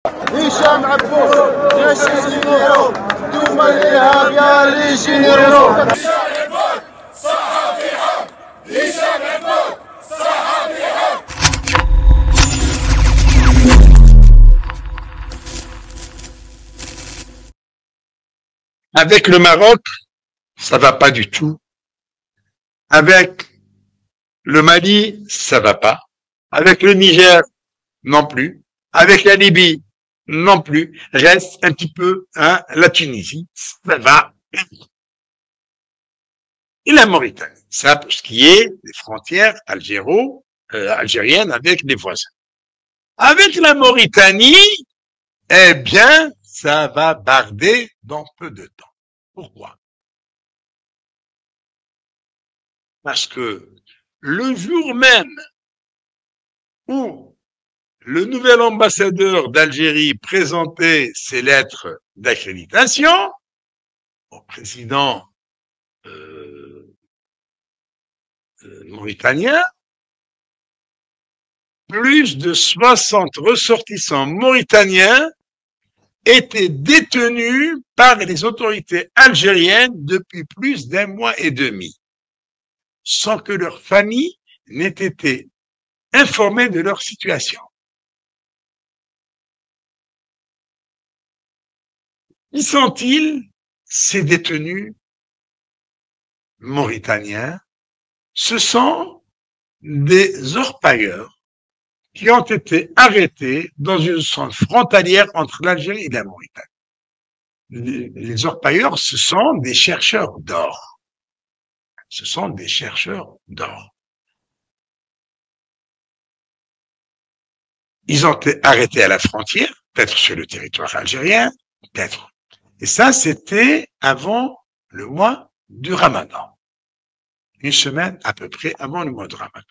هشام عبود جيش الجنيرو دوما الإرهاب يا ليجيرو. هشام عبود صحفي حق. هشام عبود صحفي حق. Avec le Maroc, ça va pas du tout. Avec le Mali, ça va pas. Avec le Niger, non plus. Avec la Libye, non plus. Reste un petit peu, la Tunisie, ça va. Et la Mauritanie, ça pour ce qui est des frontières algériennes avec les voisins. Avec la Mauritanie, eh bien, ça va barder dans peu de temps. Pourquoi? Parce que le jour même où le nouvel ambassadeur d'Algérie présentait ses lettres d'accréditation au président mauritanien, plus de 60 ressortissants mauritaniens étaient détenus par les autorités algériennes depuis plus d'un mois et demi, sans que leur famille n'ait été informée de leur situation. Qui sont-ils, ces détenus mauritaniens? Ce sont des orpailleurs qui ont été arrêtés dans une zone frontalière entre l'Algérie et la Mauritanie. Les orpailleurs, ce sont des chercheurs d'or. Ce sont des chercheurs d'or. Ils ont été arrêtés à la frontière, peut-être sur le territoire algérien, peut-être. Et ça, c'était avant le mois du Ramadan. Une semaine à peu près avant le mois de Ramadan.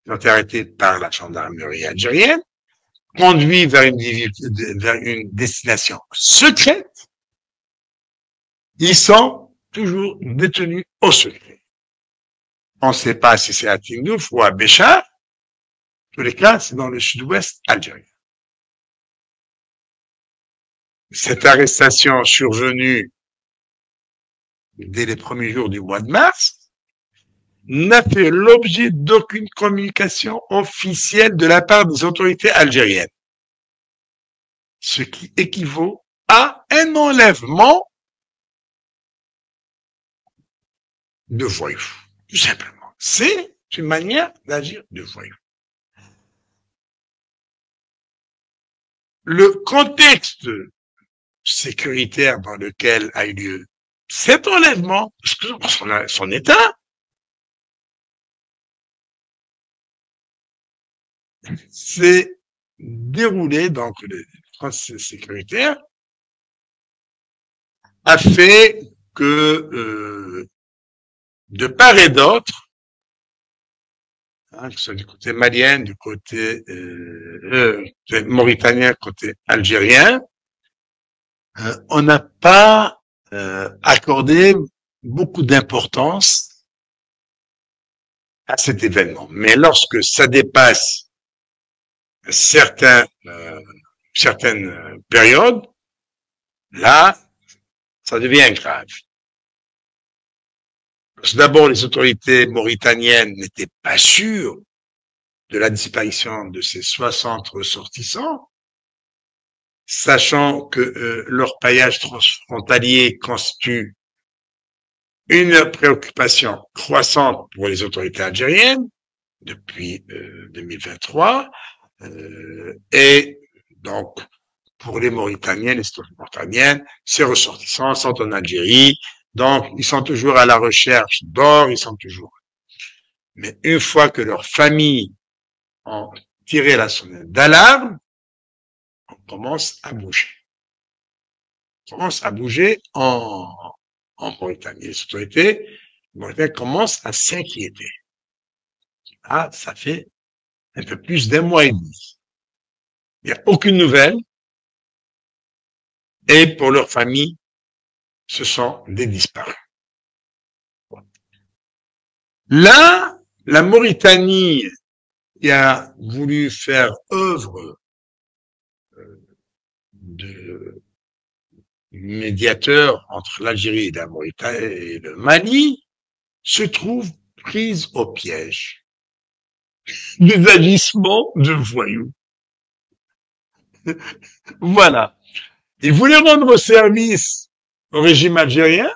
Ils ont été arrêtés par la gendarmerie algérienne, conduits vers une destination secrète. Ils sont toujours détenus au secret. On ne sait pas si c'est à Tindouf ou à Béchar. En tous les cas, c'est dans le sud-ouest algérien. Cette arrestation survenue dès les premiers jours du mois de mars n'a fait l'objet d'aucune communication officielle de la part des autorités algériennes, ce qui équivaut à un enlèvement de voyous, tout simplement. C'est une manière d'agir de voyous. Le contexte sécuritaire dans lequel a eu lieu cet enlèvement, parce que son état, s'est déroulé, donc le contexte sécuritaire a fait que de part et d'autre, que ce soit du côté malien, du côté mauritanien, côté algérien, on n'a pas accordé beaucoup d'importance à cet événement. Mais lorsque ça dépasse certaines périodes, là, ça devient grave. Parce que d'abord, les autorités mauritaniennes n'étaient pas sûres de la disparition de ces 60 ressortissants, sachant que leur paillage transfrontalier constitue une préoccupation croissante pour les autorités algériennes depuis 2023, et donc pour les Mauritaniens, les autorités mauritaniennes, ces ressortissants sont en Algérie, donc ils sont toujours à la recherche d'or, ils sont toujours. Mais une fois que leurs familles ont tiré la sonnette d'alarme, on commence à bouger. On commence à bouger en Mauritanie. Les autorités mauritaniennes commencent à s'inquiéter. Ah, ça fait un peu plus d'un mois et demi. Il n'y a aucune nouvelle. Et pour leur famille, ce sont des disparus. Là, la Mauritanie qui a voulu faire œuvre de médiateur entre l'Algérie et la Mauritanie et le Mali se trouve prise au piège des agissements de voyous. Voilà. Il voulait rendre service au régime algérien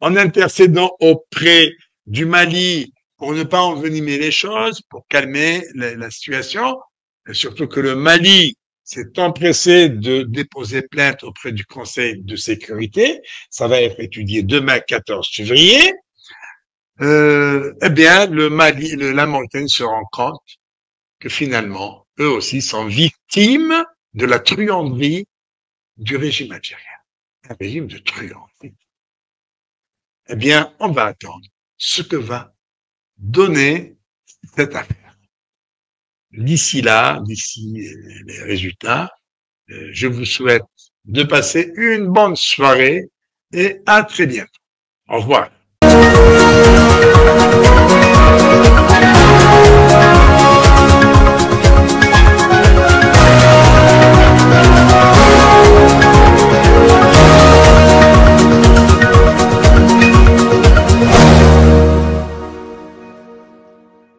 en intercédant auprès du Mali pour ne pas envenimer les choses, pour calmer la situation, et surtout que le Mali s'est empressé de déposer plainte auprès du Conseil de sécurité. Ça va être étudié demain, 14 février. Eh bien, le Mali, la Mauritanie se rend compte que finalement, eux aussi sont victimes de la truanderie du régime algérien. Un régime de truanderie. Eh bien, on va attendre ce que va donner cette affaire. D'ici là, d'ici les résultats, je vous souhaite de passer une bonne soirée et à très bientôt. Au revoir.